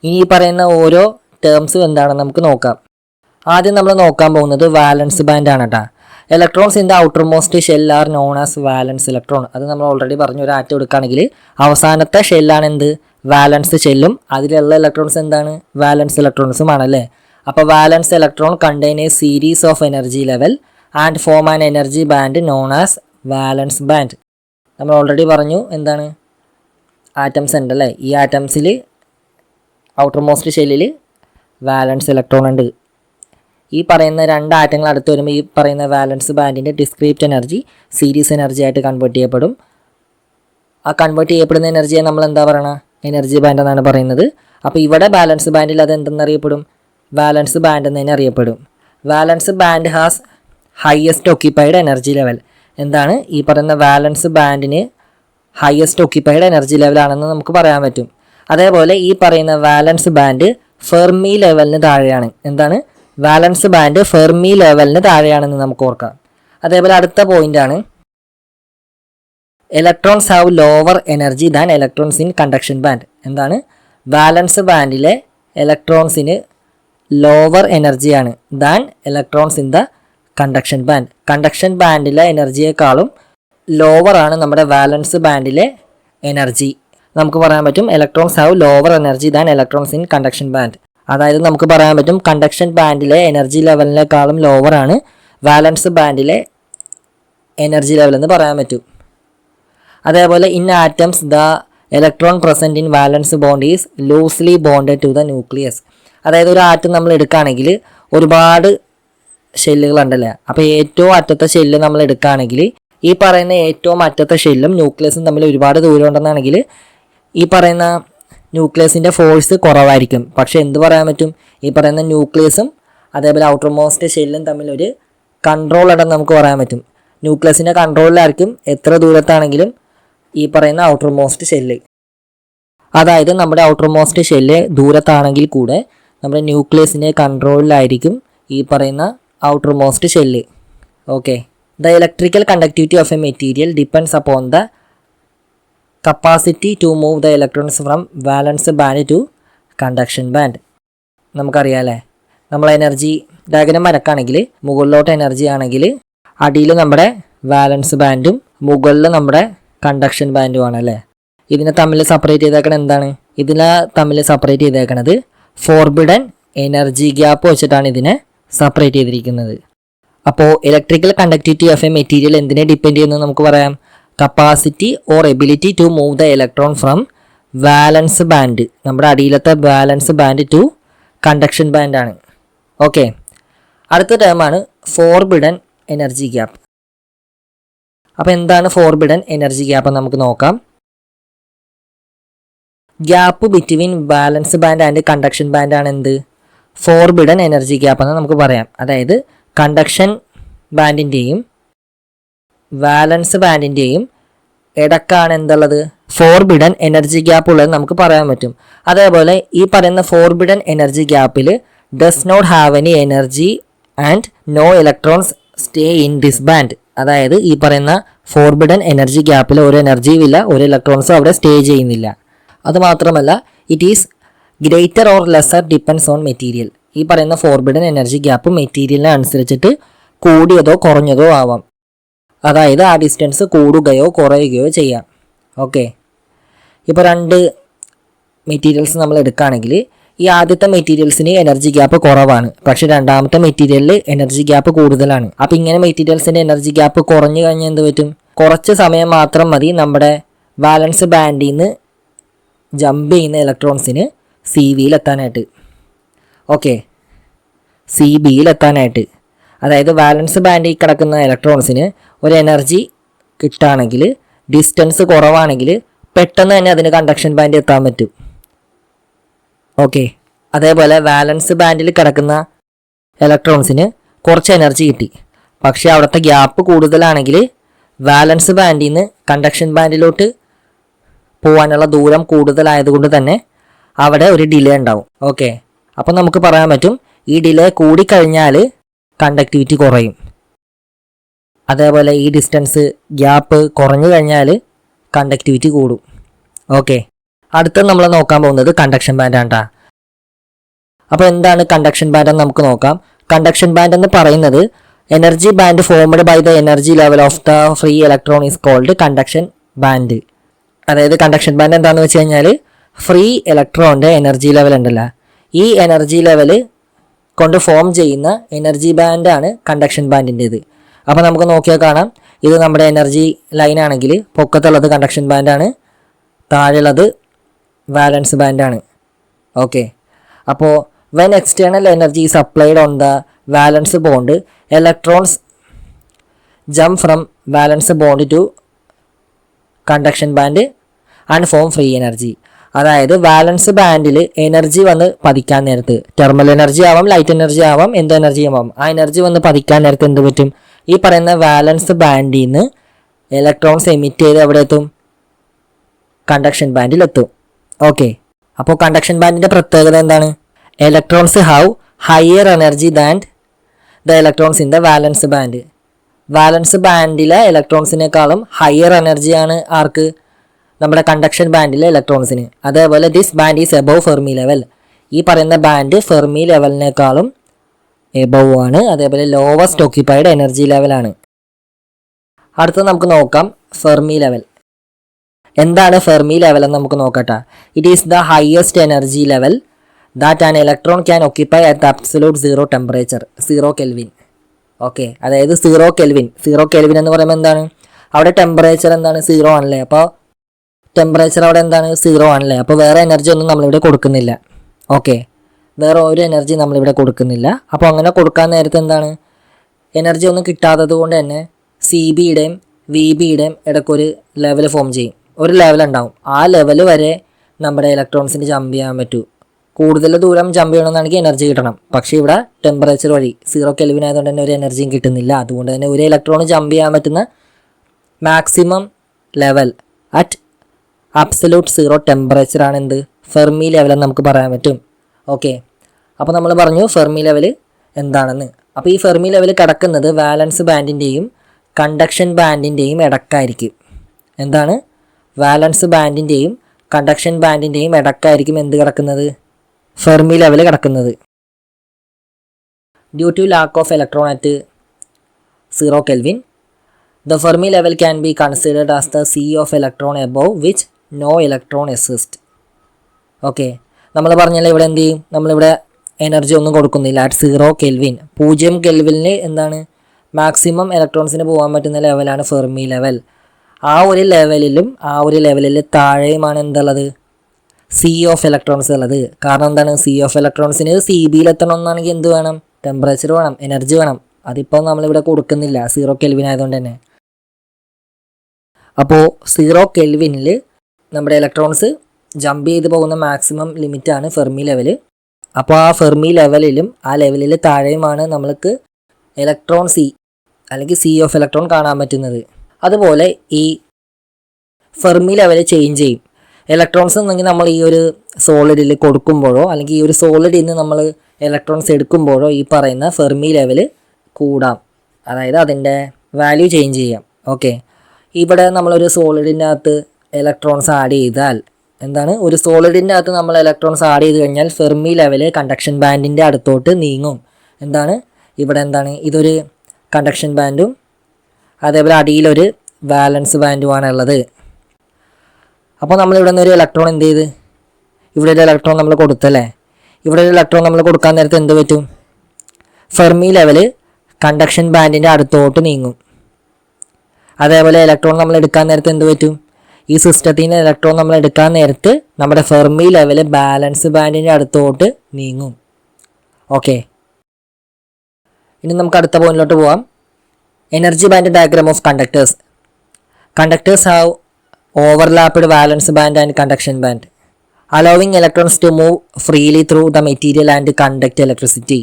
ഇനി ഈ പറയുന്ന ഓരോ ടേംസും എന്താണെന്ന് നമുക്ക് നോക്കാം. ആദ്യം നമ്മൾ നോക്കാൻ പോകുന്നത് വാലൻസ് ബാൻഡ് ആണ് കേട്ടോ. Electrons in the outer most shell are known as valence electron. അത് നമ്മൾ ഓൾറെഡി പറഞ്ഞു. ഒരു ആറ്റം എടുക്കുകയാണെങ്കിൽ അവസാനത്തെ ഷെല്ലാണ് എന്ത്? വാലൻസ് ഷെല്ലും അതിലുള്ള ഇലക്ട്രോൺസ് എന്താണ്? വാലൻസ് ഇലക്ട്രോൺസും ആണല്ലേ. അപ്പോൾ വാലൻസ് electron contain A series of energy level and form an energy band non as വാലൻസ് band. നമ്മൾ ഓൾറെഡി പറഞ്ഞു എന്താണ്? ആറ്റംസ് ഉണ്ടല്ലേ. ഈ ആറ്റംസിൽ ഔട്ടർ മോസ്റ്റ് ഷെല്ലിൽ വാലൻസ് ഇലക്ട്രോൺ ഉണ്ട്. ഈ പറയുന്ന രണ്ട് ആറ്റങ്ങൾ അടുത്ത് വരുമ്പോൾ ഈ പറയുന്ന വാലൻസ് ബാൻഡിൻ്റെ ഡിസ്ക്രീറ്റ് എനർജി സീരീസ് എനർജി ആയിട്ട് കൺവേർട്ട് ചെയ്യപ്പെടും. ആ കൺവേർട്ട് ചെയ്യപ്പെടുന്ന എനർജിയെ നമ്മൾ എന്താ പറയണത്? എനർജി ബാൻഡ് എന്നാണ് പറയുന്നത്. അപ്പോൾ ഇവിടെ ബാലൻസ് ബാൻഡിൽ അത് എന്തെന്നറിയപ്പെടും? വാലൻസ് ബാൻഡ് എന്ന് തന്നെ അറിയപ്പെടും. Valence band has highest occupied energy level. എന്താണ്? ഈ പറയുന്ന വാലൻസ് ബാൻഡിന് ഹയസ്റ്റ് ഒക്യുപ്പൈഡ് എനർജി ലെവലാണെന്ന് നമുക്ക് പറയാൻ പറ്റും. അതേപോലെ ഈ പറയുന്ന വാലൻസ് ബാൻഡ് ഫെർമി ലെവലിന് താഴെയാണ്. എന്താണ്? വാലൻസ് ബാൻഡ് ഫെർമി ലെവലിന് താഴെയാണെന്ന് നമുക്ക് ഓർക്കാം. അതേപോലെ അടുത്ത പോയിന്റാണ് electrons have lower energy than electrons in conduction band. എന്താണ്? വാലൻസ് ബാൻഡിലെ ഇലക്ട്രോൺസിന് ലോവർ എനർജിയാണ് than electrons in the conduction band. Conduction ബാൻഡിലെ എനർജിയേക്കാളും ലോവറാണ് നമ്മുടെ വാലൻസ് ബാൻഡിലെ എനർജി. നമുക്ക് പറയാൻ പറ്റും electrons have lower energy than electrons in conduction band. അതായത് നമുക്ക് പറയാൻ പറ്റും കണ്ടക്ഷൻ ബാൻഡിലെ എനർജി ലെവലിനേക്കാളും ലോവറാണ് വാലൻസ് ബാൻഡിലെ എനർജി ലെവൽ എന്ന് പറയാൻ പറ്റും. അതേപോലെ in atoms the electron present in valence bond is loosely bonded to the nucleus. അതായത് ഒരു ആറ്റം നമ്മൾ എടുക്കുകയാണെങ്കിൽ ഒരുപാട് ഷെല്ലുകളുണ്ടല്ലേ. അപ്പോൾ ഏറ്റവും അറ്റത്തെ ഷെല്ല് നമ്മൾ എടുക്കുകയാണെങ്കിൽ ഈ പറയുന്ന ഏറ്റവും അറ്റത്തെ ഷെല്ലും ന്യൂക്ലിയസും തമ്മിൽ ഒരുപാട് ദൂരം ഉണ്ടെന്നാണെങ്കിൽ ഈ പറയുന്ന ന്യൂക്ലിയസിൻ്റെ ഫോഴ്സ് കുറവായിരിക്കും. പക്ഷെ എന്ത് പറയാൻ പറ്റും, ഈ പറയുന്ന ന്യൂക്ലിയസും അതേപോലെ ഔട്ടർ മോസ്റ്റ് ഷെല്ലും തമ്മിൽ ഒരു കൺട്രോൾ ഉണ്ടെന്ന് നമുക്ക് പറയാൻ പറ്റും. ന്യൂക്ലിയസിൻ്റെ കൺട്രോളിലായിരിക്കും എത്ര ദൂരത്താണെങ്കിലും ഈ പറയുന്ന ഔട്ടർ മോസ്റ്റ് ഷെല്ല്. അതായത് നമ്മുടെ ഔട്ടർ മോസ്റ്റ് ഷെല്ല് ദൂരത്താണെങ്കിൽ കൂടെ നമ്മുടെ ന്യൂക്ലിയസിൻ്റെ കൺട്രോളിലായിരിക്കും ഈ പറയുന്ന outer most shell. Okay. The electrical conductivity of a material depends upon the capacity to move the electrons from valence band to conduction band. നമുക്കറിയാമല്ലേ, നമ്മൾ എനർജി ഡയഗ്രം വരക്കുകയാണെങ്കിൽ മുകളിലോട്ട് എനർജി ആണെങ്കിൽ അടിയിൽ നമ്മുടെ വാലൻസ് ബാൻഡും മുകളിൽ നമ്മുടെ കണ്ടക്ഷൻ ബാൻഡും ആണല്ലേ. ഇതിനെ തമ്മിൽ സെപ്പറേറ്റ് ചെയ്തേക്കണത് എന്താണ്? ഇതിനെ തമ്മിൽ സെപ്പറേറ്റ് ചെയ്തേക്കണത് ഫോർബിഡൻ എനർജി ഗ്യാപ്പ് വെച്ചിട്ടാണ് ഇതിനെ സെപ്പറേറ്റ് ചെയ്തിരിക്കുന്നത്. അപ്പോൾ electrical conductivity of a material എന്തിനെ ഡിപ്പെൻഡ് ചെയ്യുന്നത് നമുക്ക് പറയാം? Capacity or ability to move the electron from valence band, നമ്മുടെ അടിയിലത്തെ വാലൻസ് ബാൻഡ് ടു കണ്ടക്ഷൻ ബാൻഡാണ്. ഓക്കെ. അടുത്ത ടേമാണ് ഫോർബിഡൻ എനർജി ഗ്യാപ്പ്. അപ്പോൾ എന്താണ് ഫോർബിഡൻ എനർജി ഗ്യാപ്പ് എന്ന് നമുക്ക് നോക്കാം. Gap between balance band and conduction band ആണ് എന്ത്? ഫോർബിഡൻ എനർജി ഗ്യാപ്പ് എന്ന് നമുക്ക് പറയാം. അതായത് കണ്ടക്ഷൻ ബാൻഡിൻ്റെയും വാലൻസ് ബാൻഡിൻ്റെയും ഇടക്കാണ് എന്തുള്ളത്? ഫോർബിഡൻ എനർജി ഗ്യാപ്പ് ഉള്ളത് നമുക്ക് പറയാൻ പറ്റും. അതേപോലെ ഈ പറയുന്ന ഫോർബിഡൻ എനർജി ഗ്യാപ്പിൽ does not have any energy and no electrons stay in this band. അതായത് ഈ പറയുന്ന ഫോർബിഡൻ എനർജി ഗ്യാപ്പിൽ ഒരു എനർജിയും ഇല്ല, ഒരു ഇലക്ട്രോൺസും അവിടെ സ്റ്റേ ചെയ്യുന്നില്ല. അതുമാത്രമല്ല it is greater or lesser depends on material. ഈ പറയുന്ന ഫോർബിഡൻ എനർജി ഗ്യാപ്പ് മെറ്റീരിയലിനെ അനുസരിച്ചിട്ട് കൂടിയതോ കുറഞ്ഞതോ ആവാം. അതായത് ആ ഡിസ്റ്റൻസ് കൂടുകയോ കുറയുകയോ ചെയ്യാം. ഓക്കെ. ഇപ്പോൾ രണ്ട് മെറ്റീരിയൽസ് നമ്മൾ എടുക്കുകയാണെങ്കിൽ ഈ ആദ്യത്തെ മെറ്റീരിയൽസിന് എനർജി ഗ്യാപ്പ് കുറവാണ്, പക്ഷേ രണ്ടാമത്തെ മെറ്റീരിയലിൽ എനർജി ഗ്യാപ്പ് കൂടുതലാണ്. അപ്പോൾ ഇങ്ങനെ മെറ്റീരിയൽസിൻ്റെ എനർജി ഗ്യാപ്പ് കുറഞ്ഞു കഴിഞ്ഞാൽ എന്ത് പറ്റും? കുറച്ച് സമയം മാത്രം മതി നമ്മുടെ വാലൻസ് ബാൻഡിൽ നിന്ന് ജമ്പ് ചെയ്യുന്ന ഇലക്ട്രോൺസിന് സി വിയിലെത്താനായിട്ട്. ഓക്കെ, സി ബിയിലെത്താനായിട്ട്. അതായത് വാലൻസ് ബാൻഡിൽ കിടക്കുന്ന ഇലക്ട്രോൺസിന് ഒരു എനർജി കിട്ടുകയാണെങ്കിൽ ഡിസ്റ്റൻസ് കുറവാണെങ്കിൽ പെട്ടെന്ന് തന്നെ അതിന് കണ്ടക്ഷൻ ബാൻഡിൽ എത്താൻ പറ്റും. ഓക്കെ. അതേപോലെ വാലൻസ് ബാൻഡിൽ കിടക്കുന്ന ഇലക്ട്രോൺസിന് കുറച്ച് എനർജി കിട്ടി, പക്ഷേ അവിടുത്തെ ഗ്യാപ്പ് കൂടുതലാണെങ്കിൽ വാലൻസ് ബാൻഡിൽ നിന്ന് കണ്ടക്ഷൻ ബാൻഡിലോട്ട് പോകാനുള്ള ദൂരം കൂടുതലായതുകൊണ്ട് തന്നെ അവിടെ ഒരു ഡിലേ ഉണ്ടാവും. ഓക്കെ. അപ്പോൾ നമുക്ക് പറയാൻ പറ്റും ഈ ഡിലേ കൂടിക്കഴിഞ്ഞാൽ കണ്ടക്ടിവിറ്റി കുറയും. അതേപോലെ ഈ ഡിസ്റ്റൻസ് ഗ്യാപ്പ് കുറഞ്ഞു കഴിഞ്ഞാൽ കണ്ടക്ടിവിറ്റി കൂടും. ഓക്കെ. അടുത്ത നമ്മൾ നോക്കാൻ പോകുന്നത് കണ്ടക്ഷൻ ബാൻഡാണ് കേട്ടോ. അപ്പോൾ എന്താണ് കണ്ടക്ഷൻ ബാൻഡ് എന്ന് നമുക്ക് നോക്കാം. കണ്ടക്ഷൻ ബാൻഡ് എന്ന് പറയുന്നത് energy band formed by the energy level of the free electron is called conduction band. അതായത് കണ്ടക്ഷൻ ബാൻഡ് എന്താണെന്ന് വെച്ച് കഴിഞ്ഞാൽ ഫ്രീ ഇലക്ട്രോണിൻ്റെ എനർജി ലെവൽ ഉണ്ടല്ലോ, ഈ എനർജി ലെവൽ കൊണ്ട് ഫോം ചെയ്യുന്ന എനർജി ബാൻഡാണ് കണ്ടക്ഷൻ ബാൻഡിൻ്റേത്. അപ്പോൾ നമുക്ക് നോക്കിയാൽ കാണാം, ഇത് നമ്മുടെ എനർജി ലൈൻ ആണെങ്കിൽ പൊക്കത്തുള്ളത് കണ്ടക്ഷൻ ബാൻഡാണ്, താഴെയുള്ളത് വാലൻസ് ബാൻഡാണ്. ഓക്കെ. അപ്പോൾ when external energy supplied on the valence bond electrons jump from valence bond two conduction band and form free energy. അതായത് വാലൻസ് ബാൻഡിൽ എനർജി വന്ന് പതിക്കാൻ നേരത്ത് തെർമൽ എനർജി ആവാം, ലൈറ്റ് എനർജി ആവാം, എന്ത് എനർജി ആവാം, ആ എനർജി വന്ന് പതിക്കാൻ നേരത്ത് എന്ത് പറ്റും? ഈ പറയുന്ന വാലൻസ് ബാൻഡിൽ നിന്ന് ഇലക്ട്രോൺസ് എമിറ്റ് ചെയ്ത് എവിടെ എത്തും? കണ്ടക്ഷൻ ബാൻഡിൽ എത്തും. ഓക്കെ. അപ്പോൾ കണ്ടക്ഷൻ ബാൻഡിൻ്റെ പ്രത്യേകത എന്താണ്? Electrons have higher energy than the electrons in the valence band. Valence ബാൻഡിലെ ഇലക്ട്രോൺസിനേക്കാളും ഹയർ എനർജിയാണ് ആർക്ക്? നമ്മുടെ കണ്ടക്ഷൻ ബാൻഡിലെ ഇലക്ട്രോൺസിന്. അതേപോലെ this band is above Fermi level. ഈ പറയുന്ന ബാൻഡ് ഫെർമി ലെവലിനേക്കാളും എബവ് ആണ്. അതേപോലെ ലോവസ്റ്റ് ഓക്യുപ്പൈഡ് എനർജി ലെവലാണ്. അടുത്തത് നമുക്ക് നോക്കാം ഫെർമി ലെവൽ. എന്താണ് ഫെർമി ലെവൽ എന്ന് നമുക്ക് നോക്കട്ടെ. It is the highest energy level that an electron can occupy at the absolute zero temperature, 0 kelvin. Okay. അതായത് 0 കെൽവിൻ. 0 കെൽവിൻ എന്ന് പറയുമ്പോൾ എന്താണ്? അവിടെ ടെമ്പറേച്ചർ എന്താണ്? 0 ആണല്ലേ. അപ്പോൾ ടെമ്പറേച്ചർ അവിടെ എന്താണ്? 0 ആണല്ലേ. അപ്പോൾ വേറെ എനർജി ഒന്നും നമ്മളിവിടെ കൊടുക്കുന്നില്ല. ഓക്കെ. വേറെ ഒരു എനർജി നമ്മളിവിടെ കൊടുക്കുന്നില്ല. അപ്പോൾ അങ്ങനെ കൊടുക്കാൻ നേരത്തെ എന്താണ്? എനർജി ഒന്നും കിട്ടാത്തത് കൊണ്ട് തന്നെ സി ബിയുടെയും വി ബിയുടെയും ഇടയ്ക്കൊരു ലെവൽ ഫോം ചെയ്യും. ഒരു ലെവൽ ഉണ്ടാവും. ആ ലെവൽ വരെ നമ്മുടെ ഇലക്ട്രോൺസിന് ജമ്പ് ചെയ്യാൻ പറ്റൂ. കൂടുതൽ ദൂരം ജമ്പ് ചെയ്യണമെന്നാണെങ്കിൽ എനർജി കിട്ടണം. പക്ഷേ ഇവിടെ ടെമ്പറേച്ചർ വഴി 0 കെൽവിൻ ആയതുകൊണ്ട് തന്നെ ഒരു എനർജിയും കിട്ടുന്നില്ല. അതുകൊണ്ട് തന്നെ ഒരു ഇലക്ട്രോൺ ജമ്പ് ചെയ്യാൻ പറ്റുന്ന മാക്സിമം ലെവൽ അറ്റ് അബ്സല്യൂട്ട് 0 ടെമ്പറേച്ചറാണ് എന്ത്, ഫെർമി ലെവൽ എന്ന് നമുക്ക് പറയാൻ പറ്റും. ഓക്കെ, അപ്പോൾ നമ്മൾ പറഞ്ഞു ഫെർമി ലെവൽ എന്താണെന്ന്. അപ്പോൾ ഈ ഫെർമി ലെവൽ കിടക്കുന്നത് വാലൻസ് ബാൻഡിൻ്റെയും കണ്ടക്ഷൻ ബാൻഡിൻ്റെയും ഇടക്കായിരിക്കും. എന്താണ്, വാലൻസ് ബാൻഡിൻ്റെയും കണ്ടക്ഷൻ ബാൻഡിൻ്റെയും ഇടക്കായിരിക്കും എന്ത് കിടക്കുന്നത്, ഫെർമി ലെവൽ കിടക്കുന്നത്. Due to lack of electron at 0 kelvin the Fermi level can be considered as the sea of electron above which no electron exists. Okay, നമ്മൾ പറഞ്ഞാൽ ഇവിടെ എന്ത് ചെയ്യും, നമ്മളിവിടെ എനർജി ഒന്നും കൊടുക്കുന്നില്ല. അറ്റ് 0 കെൽവിൻ 0 കെൽവിനിൽ എന്താണ് മാക്സിമം ഇലക്ട്രോൺസിന് പോകാൻ പറ്റുന്ന ലെവലാണ് ഫെർമി ലെവൽ. ആ ഒരു ലെവലിൽ താഴെയുമാണ് എന്തുള്ളത്, സി ഓഫ് ഇലക്ട്രോൺസ് ഉള്ളത്. കാരണം എന്താണ്, സി ഓഫ് ഇലക്ട്രോൺസിന് സി ബിയിൽ എത്തണം എന്നാണെങ്കിൽ എന്ത് വേണം, ടെമ്പറേച്ചർ വേണം, എനർജി വേണം. അതിപ്പോൾ നമ്മളിവിടെ കൊടുക്കുന്നില്ല 0 കെൽവിൻ ആയതുകൊണ്ട് തന്നെ. അപ്പോൾ 0 കെൽവിനിൽ നമ്മുടെ ഇലക്ട്രോൺസ് ജമ്പ് ചെയ്ത് പോകുന്ന മാക്സിമം ലിമിറ്റാണ് ഫെർമി ലെവൽ. അപ്പോൾ ആ ഫെർമി ലെവലിലും ആ ലെവലിൽ താഴെയുമാണ് നമ്മൾക്ക് ഇലക്ട്രോൺ സി അല്ലെങ്കിൽ സി ഓഫ് ഇലക്ട്രോൺ കാണാൻ പറ്റുന്നത്. അതുപോലെ ഈ ഫെർമി ലെവൽ ചേഞ്ച് ചെയ്യും. ഇലക്ട്രോൺസ് എന്നെങ്കിൽ നമ്മൾ ഈ ഒരു സോളിഡിൽ കൊടുക്കുമ്പോഴോ അല്ലെങ്കിൽ ഈ ഒരു സോളിഡിൽ നിന്ന് നമ്മൾ ഇലക്ട്രോൺസ് എടുക്കുമ്പോഴോ ഈ പറയുന്ന ഫെർമി ലെവൽ കൂടാം. അതായത് അതിൻ്റെ വാല്യൂ ചേഞ്ച് ചെയ്യാം. ഓക്കെ, ഇവിടെ നമ്മളൊരു സോളിഡിൻ്റെ അകത്ത് ഇലക്ട്രോൺസ് ആഡ് ചെയ്താൽ എന്താണ്, ഒരു സോളിഡിൻ്റെ അകത്ത് നമ്മൾ ഇലക്ട്രോൺസ് ആഡ് ചെയ്ത് കഴിഞ്ഞാൽ ഫെർമി ലെവൽ കണ്ടക്ഷൻ ബാൻഡിൻ്റെ അടുത്തോട്ട് നീങ്ങും. എന്താണ്, ഇവിടെ എന്താണ്, ഇതൊരു കണ്ടക്ഷൻ ബാൻഡും അതേപോലെ അടിയിലൊരു വാലൻസ് ബാൻഡുമാണ് ഉള്ളത്. അപ്പോൾ നമ്മളിവിടെ നിന്ന് ഒരു ഇലക്ട്രോൺ എന്ത് ചെയ്ത്, ഇവിടെ ഒരു ഇലക്ട്രോൺ നമ്മൾ കൊടുത്തല്ലേ, ഇവിടെ ഒരു ഇലക്ട്രോൺ നമ്മൾ കൊടുക്കാൻ നേരത്തെ എന്ത് പറ്റും, ഫെർമി ലെവൽ കണ്ടക്ഷൻ ബാൻഡിൻ്റെ അടുത്തോട്ട് നീങ്ങും. അതേപോലെ ഇലക്ട്രോൺ നമ്മൾ എടുക്കാൻ നേരത്തെ എന്ത് പറ്റും, ഈ സിസ്റ്റത്തിൽ നിന്ന് ഇലക്ട്രോൺ നമ്മൾ എടുക്കാൻ നേരത്ത് നമ്മുടെ ഫെർമി ലെവൽ ബാലൻസ് ബാൻഡിൻ്റെ അടുത്തോട്ട് നീങ്ങും. ഓക്കെ, ഇനി നമുക്ക് അടുത്ത പോയിന്റിലോട്ട് പോവാം. Energy band diagram of conductors. Conductors have overlapped valence band and conduction band allowing electrons to move freely through the material and conduct electricity.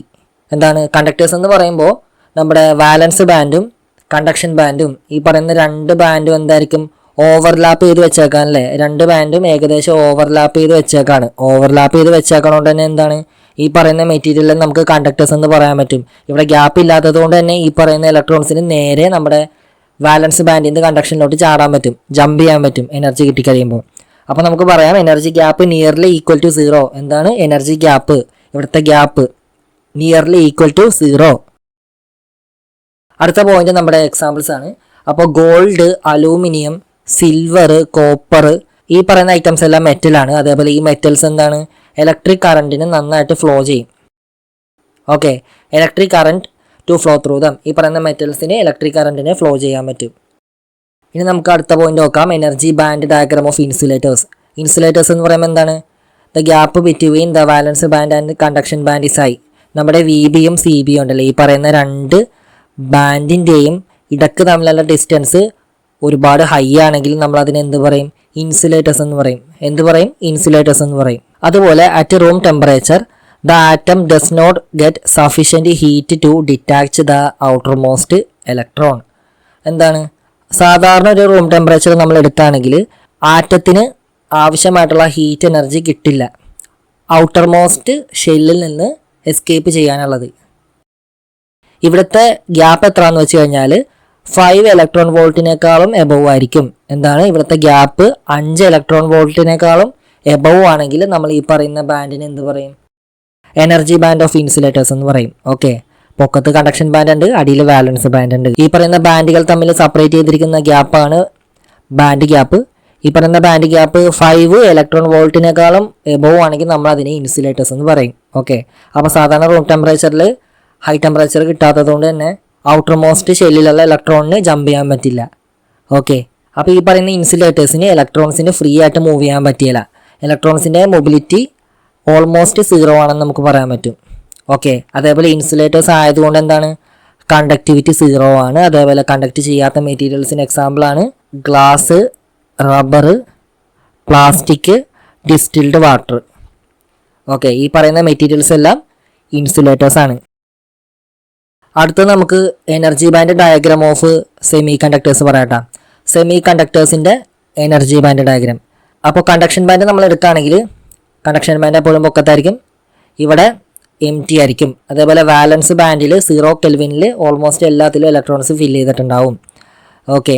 എന്താണ് കണ്ടക്ടേഴ്സ് എന്ന് പറയുമ്പോൾ നമ്മുടെ വാലൻസ് ബാൻഡും കണ്ടക്ഷൻ ബാൻഡും ഈ പറയുന്ന രണ്ട് ബാൻഡും എന്തായിരിക്കും, ഓവർലാപ്പ് ചെയ്ത് വെച്ചേക്കാൻ അല്ലേ. രണ്ട് ബാൻഡും ഏകദേശം ഓവർലാപ്പ് ചെയ്ത് വെച്ചേക്കാണ്. ഓവർലാപ്പ് ചെയ്ത് വെച്ചേക്കണോണ്ട് തന്നെ എന്താണ്, ഈ പറയുന്ന മെറ്റീരിയലിൽ നമുക്ക് കണ്ടക്ടേഴ്സ് എന്ന് പറയാൻ പറ്റും. ഇവിടെ ഗ്യാപ്പ് ഇല്ലാത്തത് കൊണ്ട് തന്നെ ഈ പറയുന്ന ഇലക്ട്രോൺസിന് നേരെ നമ്മുടെ വാലൻസ് ബാൻഡിൽ നിന്ന് കണ്ടക്ഷനിലോട്ട് ചാടാൻ പറ്റും, ജമ്പ് ചെയ്യാൻ പറ്റും എനർജി കിട്ടിക്കഴിയുമ്പോൾ. അപ്പോൾ നമുക്ക് പറയാം energy gap nearly equal to 0. എന്താണ് എനർജി ഗ്യാപ്പ്, ഇവിടുത്തെ ഗ്യാപ്പ് നിയർലി ഈക്വൽ ടു 0. അടുത്ത പോയിന്റ് നമ്മുടെ എക്സാമ്പിൾസ് ആണ്. അപ്പോൾ ഗോൾഡ്, അലൂമിനിയം, സിൽവർ, കോപ്പർ ഈ പറയുന്ന ഐറ്റംസ് എല്ലാം മെറ്റലാണ്. അതേപോലെ ഈ മെറ്റൽസ് എന്താണ്, ഇലക്ട്രിക് കറണ്ടിന് നന്നായിട്ട് ഫ്ലോ ചെയ്യും. Okay, electric current to flow through them. ഈ പറയുന്ന മെറ്റൽസിന് ഇലക്ട്രിക് കറണ്ടിനെ ഫ്ലോ ചെയ്യാൻ പറ്റും. ഇനി നമുക്ക് അടുത്ത പോയിന്റ് നോക്കാം, energy band diagram of insulators. Insulators എന്ന് പറയുമ്പോൾ എന്താണ്, the gap between the valence band and conduction band is high. നമ്മുടെ വി ബിയും സി ബിയും ഉണ്ടല്ലോ, ഈ പറയുന്ന രണ്ട് ബാൻഡിൻ്റെയും ഇടക്ക് തമ്മിലുള്ള ഡിസ്റ്റൻസ് ഒരുപാട് ഹൈ ആണെങ്കിൽ നമ്മൾ അതിന് എന്ത് പറയും, ഇൻസുലേറ്റേഴ്സ് എന്ന് പറയും. എന്ത് പറയും, ഇൻസുലേറ്റേഴ്സ് എന്ന് പറയും. അതുപോലെ at room temperature the atom does not get sufficient heat to detach the outer most electron. എന്താണ്, സാധാരണ ഒരു റൂം ടെമ്പറേച്ചർ നമ്മൾ എടുക്കുകയാണെങ്കിൽ ആറ്റത്തിന് ആവശ്യമായിട്ടുള്ള ഹീറ്റ് എനർജി കിട്ടില്ല ഔട്ടർ മോസ്റ്റ് ഷെല്ലിൽ നിന്ന് എസ്കേപ്പ് ചെയ്യാനുള്ളത്. ഇവിടുത്തെ ഗ്യാപ്പ് എത്രയാണെന്ന് വെച്ച് കഴിഞ്ഞാൽ 5 ഇലക്ട്രോൺ വോൾട്ടിനേക്കാളും എബവ് ആയിരിക്കും. എന്താണ്, ഇവിടുത്തെ ഗ്യാപ്പ് 5 ഇലക്ട്രോൺ വോൾട്ടിനേക്കാളും എബവ് ആണെങ്കിൽ നമ്മൾ ഈ പറയുന്ന ബാൻഡിന് എന്ത് പറയും, എനർജി ബാൻഡ് ഓഫ് ഇൻസുലേറ്റേഴ്സ് എന്ന് പറയും. ഓക്കെ, പൊക്കത്ത് കണ്ടക്ഷൻ ബാൻഡ് ഉണ്ട്, അടിയിൽ വാലൻസ് ബാൻഡ് ഉണ്ട്. ഈ പറയുന്ന ബാൻഡുകൾ തമ്മിൽ സെപ്പറേറ്റ് ചെയ്തിരിക്കുന്ന ഗ്യാപ്പാണ് ബാൻഡ് ഗ്യാപ്പ്. ഈ പറയുന്ന ബാൻഡ് ഗ്യാപ്പ് 5 ഇലക്ട്രോൺ വോൾട്ടിനേക്കാളും എബവ് ആണെങ്കിൽ നമ്മൾ അതിനെ ഇൻസുലേറ്റേഴ്സ് എന്ന് പറയും. ഓക്കെ, അപ്പോൾ സാധാരണ റൂം ടെമ്പറേച്ചറിൽ ഹൈ ടെമ്പറേച്ചർ കിട്ടാത്തത് കൊണ്ട് തന്നെ ഔട്ടർ മോസ്റ്റ് ഷെല്ലിലുള്ള ഇലക്ട്രോണിന് ജമ്പ് ചെയ്യാൻ പറ്റില്ല. ഓക്കെ, അപ്പോൾ ഈ പറയുന്ന ഇൻസുലേറ്റേഴ്സിന് ഇലക്ട്രോൺസിന് ഫ്രീ ആയിട്ട് മൂവ് ചെയ്യാൻ പറ്റിയില്ല. ഇലക്ട്രോൺസിൻ്റെ മൊബിലിറ്റി ഓൾമോസ്റ്റ് 0 ആണെന്ന് നമുക്ക് പറയാൻ പറ്റും. ഓക്കെ, അതേപോലെ ഇൻസുലേറ്റേഴ്സ് ആയതുകൊണ്ട് എന്താണ്, കണ്ടക്ടിവിറ്റി 0 ആണ്. അതേപോലെ കണ്ടക്ട് ചെയ്യാത്ത മെറ്റീരിയൽസിന് എക്സാമ്പിളാണ് glass, rubber, plastic, distilled water. Okay, ഈ പറയുന്ന മെറ്റീരിയൽസ് എല്ലാം ഇൻസുലേറ്റേഴ്സ് ആണ്. അടുത്ത നമുക്ക് energy band diagram of semi conductors പറയട്ടാം. സെമി കണ്ടക്ടേഴ്സിൻ്റെ എനർജി ബാൻഡ് ഡയഗ്രാം. അപ്പോൾ കണ്ടക്ഷൻ ബാൻഡ് നമ്മൾ എടുക്കുകയാണെങ്കിൽ കണ്ടക്ഷൻ ബാൻഡ് എപ്പോഴും പൊക്കത്തായിരിക്കും, ഇവിടെ എം ടി ആയിരിക്കും. അതേപോലെ വാലൻസ് ബാൻഡിൽ 0 കെൽവിനിൽ ഓൾമോസ്റ്റ് എല്ലാത്തിലും ഇലക്ട്രോൺസ് ഫില്ല് ചെയ്തിട്ടുണ്ടാവും. ഓക്കെ,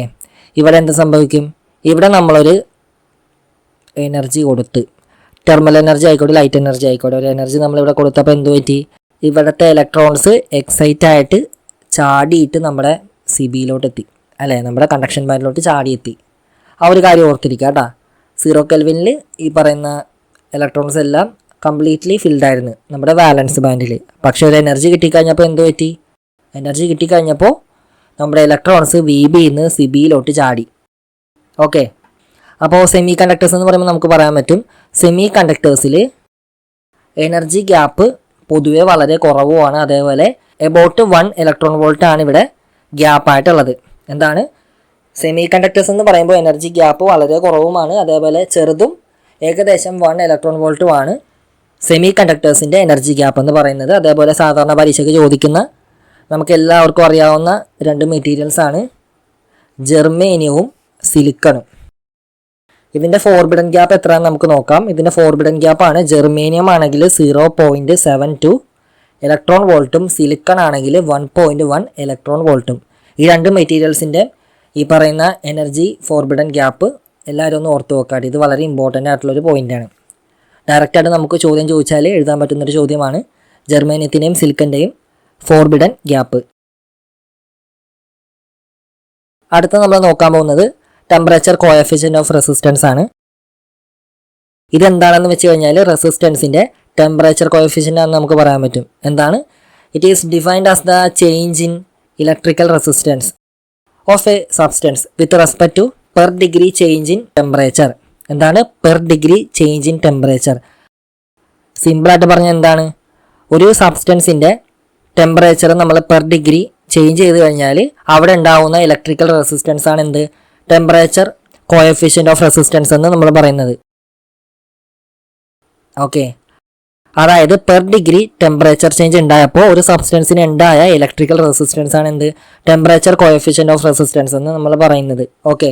ഇവിടെ എന്ത് സംഭവിക്കും? ഇവിടെ നമ്മളൊരു എനർജി കൊടുത്ത്, തെർമൽ എനർജി ആയിക്കോട്ടെ ലൈറ്റ് എനർജി ആയിക്കോട്ടെ, ഒരു എനർജി നമ്മളിവിടെ കൊടുത്തപ്പോൾ എന്ത് പറ്റി? ഇവിടുത്തെ ഇലക്ട്രോൺസ് എക്സൈറ്റ് ആയിട്ട് ചാടിയിട്ട് നമ്മുടെ സിബിയിലോട്ട് എത്തി, അല്ലേ, നമ്മുടെ കണ്ടക്ഷൻ ബാൻഡിലോട്ട് ചാടിയെത്തി. ആ ഒരു കാര്യം ഓർത്തിരിക്കുക കേട്ടോ. 0 കെൽവിനിൽ ഈ പറയുന്ന ഇലക്ട്രോൺസ് എല്ലാം കംപ്ലീറ്റ്ലി ഫിൽഡ് ആയിരുന്നു നമ്മുടെ വാലൻസ് ബാൻഡിൽ. പക്ഷേ ഒരു എനർജി കിട്ടിക്കഴിഞ്ഞപ്പോൾ എന്ത് പറ്റി? എനർജി കിട്ടിക്കഴിഞ്ഞപ്പോൾ നമ്മുടെ ഇലക്ട്രോൺസ് വി ബിന്ന് സിബിയിലോട്ട് ചാടി. ഓക്കെ, അപ്പോൾ സെമി കണ്ടക്ടേഴ്സ് എന്ന് പറയുമ്പോൾ നമുക്ക് പറയാൻ പറ്റും സെമി കണ്ടക്ടേഴ്സിൽ എനർജി ഗ്യാപ്പ് പൊതുവെ വളരെ കുറവുമാണ്. അതേപോലെ എബൌട്ട് 1 ഇലക്ട്രോൺ വോൾട്ട് ആണ് ഇവിടെ ഗ്യാപ്പായിട്ടുള്ളത്. എന്താണ്? സെമി കണ്ടക്ടേഴ്സ് എന്ന് പറയുമ്പോൾ എനർജി ഗ്യാപ്പ് വളരെ കുറവുമാണ്. അതേപോലെ ചെറുതും ഏകദേശം 1 ഇലക്ട്രോൺ വോൾട്ടുമാണ് സെമി കണ്ടക്ടേഴ്സിൻ്റെ എനർജി ഗ്യാപ്പ് എന്ന് പറയുന്നത്. അതേപോലെ സാധാരണ പരീക്ഷയ്ക്ക് ചോദിക്കുന്ന നമുക്ക് എല്ലാവർക്കും അറിയാവുന്ന 2 മെറ്റീരിയൽസാണ് ജെർമേനിയവും സിലിക്കണും. ഇതിൻ്റെ ഫോർബിഡൻ ഗ്യാപ്പ് എത്രയാണെന്ന് നമുക്ക് നോക്കാം. ഇതിൻ്റെ ഫോർബിഡൻ ഗ്യാപ്പാണ് ജെർമേനിയം ആണെങ്കിൽ 0.72 ഇലക്ട്രോൺ വോൾട്ടും സിലിക്കൺ ആണെങ്കിൽ 1.1 ഇലക്ട്രോൺ വോൾട്ടും. ഈ 2 മെറ്റീരിയൽസിൻ്റെ ഈ പറയുന്ന എനർജി ഫോർബിഡൻ ഗ്യാപ്പ് എല്ലാവരും ഒന്ന് ഓർത്ത് വെക്കാട്ട്. ഇത് വളരെ ഇമ്പോർട്ടൻ്റ് ആയിട്ടുള്ളൊരു പോയിൻ്റാണ്. ഡയറക്റ്റായിട്ട് നമുക്ക് ചോദ്യം ചോദിച്ചാൽ എഴുതാൻ പറ്റുന്നൊരു ചോദ്യമാണ് ജെർമേനിയത്തിൻ്റെയും സിലിക്കൻ്റെയും ഫോർബിഡൻ ഗ്യാപ്പ്. അടുത്ത നമ്മൾ നോക്കാൻ പോകുന്നത് ടെമ്പറേച്ചർ കോഎഫിഷ്യൻ്റ് ഓഫ് റെസിസ്റ്റൻസ് ആണ്. ഇതെന്താണെന്ന് വെച്ച് കഴിഞ്ഞാൽ റെസിസ്റ്റൻസിൻ്റെ ടെമ്പറേച്ചർ കോഎഫിഷ്യൻ്റ് ആണെന്ന് നമുക്ക് പറയാൻ പറ്റും. എന്താണ്? It is defined as the change in electrical resistance of a substance with respect to per degree change in temperature. എന്താണ് per degree change in temperature? സിമ്പിളായിട്ട് പറഞ്ഞാൽ എന്താണ്? ഒരു സബ്സ്റ്റൻസിൻ്റെ ടെമ്പറേച്ചർ നമ്മൾ പെർ ഡിഗ്രി ചേഞ്ച് ചെയ്ത് കഴിഞ്ഞാൽ അവിടെ ഉണ്ടാവുന്ന ഇലക്ട്രിക്കൽ റെസിസ്റ്റൻസ് ആണ് എന്ത്? ടെമ്പറേച്ചർ കോഎഫിഷ്യൻ്റ് ഓഫ് റെസിസ്റ്റൻസ് എന്ന് നമ്മൾ പറയുന്നത്. ഓക്കെ, അതായത് പെർ ഡിഗ്രി ടെമ്പറേച്ചർ ചേഞ്ച് ഉണ്ടായപ്പോൾ ഒരു സബ്സ്റ്റൻസിന് ഉണ്ടായ ഇലക്ട്രിക്കൽ റെസിസ്റ്റൻസ് ആണ് എന്ത്? ടെമ്പറേച്ചർ കോഎഫിഷ്യൻ്റ് ഓഫ് റെസിസ്റ്റൻസ് എന്ന് നമ്മൾ പറയുന്നത്. ഓക്കെ,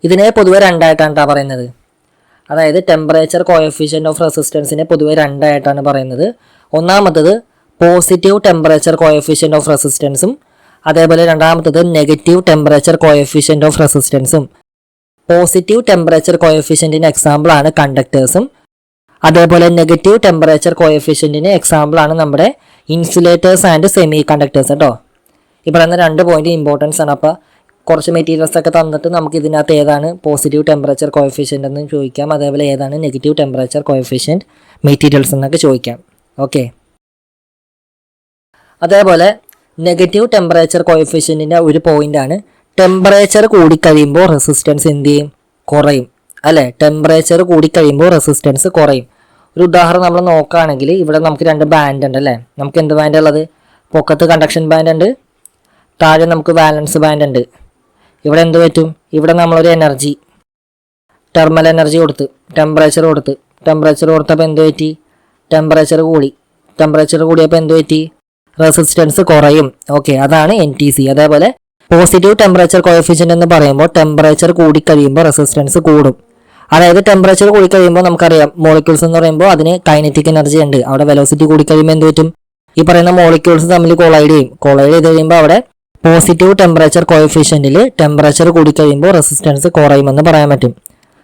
ഇതിനെ പൊതുവെ 2 ആയിട്ടാണ് പറയുന്നത്. അതായത് ടെമ്പറേച്ചർ കോഎഫിഷ്യൻ്റ് ഓഫ് റെസിസ്റ്റൻസിനെ പൊതുവെ 2 ആയിട്ടാണ് പറയുന്നത്. ഒന്നാമത്തത് പോസിറ്റീവ് ടെമ്പറേച്ചർ കോഎഫിഷ്യൻ്റ് ഓഫ് റെസിസ്റ്റൻസും അതേപോലെ രണ്ടാമത്തത് നെഗറ്റീവ് ടെമ്പറേച്ചർ കോഎഫിഷ്യൻ്റ് ഓഫ് റെസിസ്റ്റൻസും. പോസിറ്റീവ് ടെമ്പറേച്ചർ കോഎഫിഷ്യൻറ്റിന് എക്സാമ്പിളാണ് കണ്ടക്ടേഴ്സും അതേപോലെ നെഗറ്റീവ് ടെമ്പറേച്ചർ കോഎഫിഷ്യൻറ്റിന് എക്സാമ്പിളാണ് നമ്മുടെ ഇൻസുലേറ്റേഴ്സ് ആൻഡ് സെമി കണ്ടക്ടേഴ്സ് കേട്ടോ. ഈ പറയുന്ന 2 പോയിന്റ് ഇമ്പോർട്ടൻസ് ആണ്. അപ്പോൾ കുറച്ച് മെറ്റീരിയൽസ് ഒക്കെ തന്നിട്ട് നമുക്ക് ഇതിനകത്ത് ഏതാണ് പോസിറ്റീവ് ടെമ്പറേച്ചർ കോഎഫിഷ്യൻ്റ് എന്ന് ചോദിക്കാം, അതേപോലെ ഏതാണ് നെഗറ്റീവ് ടെമ്പറേച്ചർ കോഎഫിഷ്യൻറ്റ് മെറ്റീരിയൽസ് എന്നൊക്കെ ചോദിക്കാം. ഓക്കെ, അതേപോലെ നെഗറ്റീവ് ടെമ്പറേച്ചർ കോഎഫിഷ്യൻറ്റിൻ്റെ ഒരു പോയിൻ്റാണ് ടെമ്പറേച്ചർ കൂടിക്കഴിയുമ്പോൾ റെസിസ്റ്റൻസ് എന്ത് ചെയ്യും? കുറയും, അല്ലേ? ടെമ്പറേച്ചർ കൂടിക്കഴിയുമ്പോൾ റെസിസ്റ്റൻസ് കുറയും. ഒരു ഉദാഹരണം നമ്മൾ നോക്കുകയാണെങ്കിൽ ഇവിടെ നമുക്ക് 2 ബാൻഡ് ഉണ്ട്, അല്ലേ? നമുക്ക് എന്ത് ബാൻഡ് ഉള്ളത്? പൊക്കത്ത് കണ്ടക്ഷൻ ബാൻഡ് ഉണ്ട്, താഴെ നമുക്ക് വാലൻസ് ബാൻഡ് ഉണ്ട്. ഇവിടെ എന്ത് പറ്റും? ഇവിടെ നമ്മളൊരു എനർജി തെർമൽ എനർജി കൊടുത്ത് ടെമ്പറേച്ചർ കൊടുത്തപ്പോൾ എന്ത് പറ്റി? ടെമ്പറേച്ചർ കൂടിയപ്പോൾ എന്ത് പറ്റി? റെസിസ്റ്റൻസ് കുറയും. ഓക്കെ, അതാണ് NTC. അതേപോലെ പോസിറ്റീവ് ടെമ്പറേച്ചർ കോഎഫിഷ്യൻ്റ് എന്ന് പറയുമ്പോൾ ടെമ്പറേച്ചർ കൂടിക്കഴിയുമ്പോൾ റെസിസ്റ്റൻസ് കൂടും. അതായത് ടെമ്പറേച്ചർ കൂടിക്കഴിയുമ്പോൾ നമുക്കറിയാം മോളിക്യൂൾസ് എന്ന് പറയുമ്പോൾ അതിന് കൈനറ്റിക് എനർജി ഉണ്ട്. അവിടെ വെലോസിറ്റി കൂടിക്കഴിയുമ്പോൾ എന്ത് പറ്റും? ഈ പറയുന്ന മോളിക്യൂൾസ് തമ്മിൽ കൊളൈഡ് ചെയ്ത് കഴിയുമ്പോൾ അവിടെ പോസിറ്റീവ് ടെമ്പറേച്ചർ കോഎഫിഷ്യൻറ്റിൽ ടെമ്പറേച്ചർ കൂടിക്കഴിയുമ്പോൾ റെസിസ്റ്റൻസ് കുറയുമെന്ന് പറയാൻ പറ്റും.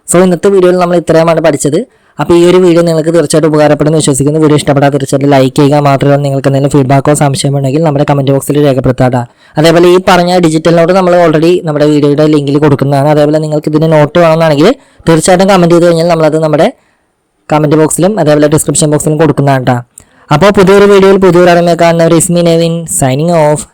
സോ ഇന്നത്തെ വീഡിയോയിൽ നമ്മൾ ഇത്രയുമാണ് പഠിച്ചത്. അപ്പോൾ ഈ ഒരു വീഡിയോ നിങ്ങൾക്ക് തീർച്ചയായിട്ടും ഉപകാരപ്പെടുന്നു വിശ്വസിക്കുന്നു. വീഡിയോ ഇഷ്ടപ്പെട്ടാൽ തീർച്ചയായിട്ടും ലൈക്ക് ചെയ്യുക. മാത്രമല്ല നിങ്ങൾക്ക് എന്തെങ്കിലും ഫീഡ്ബാക്കോ സംശയമുണ്ടെങ്കിൽ നമ്മുടെ കമൻറ്റ് ബോക്സിൽ രേഖപ്പെടുത്താം. അതേപോലെ ഈ പറഞ്ഞ ഡിജിറ്റൽ നോട്ട് നമ്മൾ ഓൾറെഡി നമ്മുടെ വീഡിയോയുടെ ലിങ്കിൽ കൊടുക്കുന്നതാണ്. അതേപോലെ നിങ്ങൾക്ക് ഇതിന് നോട്ട് വേണമെന്നാണെങ്കിൽ തീർച്ചയായിട്ടും കമൻറ്റ് ചെയ്ത് കഴിഞ്ഞാൽ നമ്മളത് നമ്മുടെ കമൻറ്റ് ബോക്സിലും അതേപോലെ ഡിസ്ക്രിപ്ഷൻ ബോക്സിലും കൊടുക്കുന്നതാണ് കേട്ടോ. അപ്പോൾ പുതിയൊരു വീഡിയോയിൽ പുതിയൊരു അറിമയെ കാണുന്നവർ ഇസ്മി നെവിൻ സൈനിങ് ഓഫ്.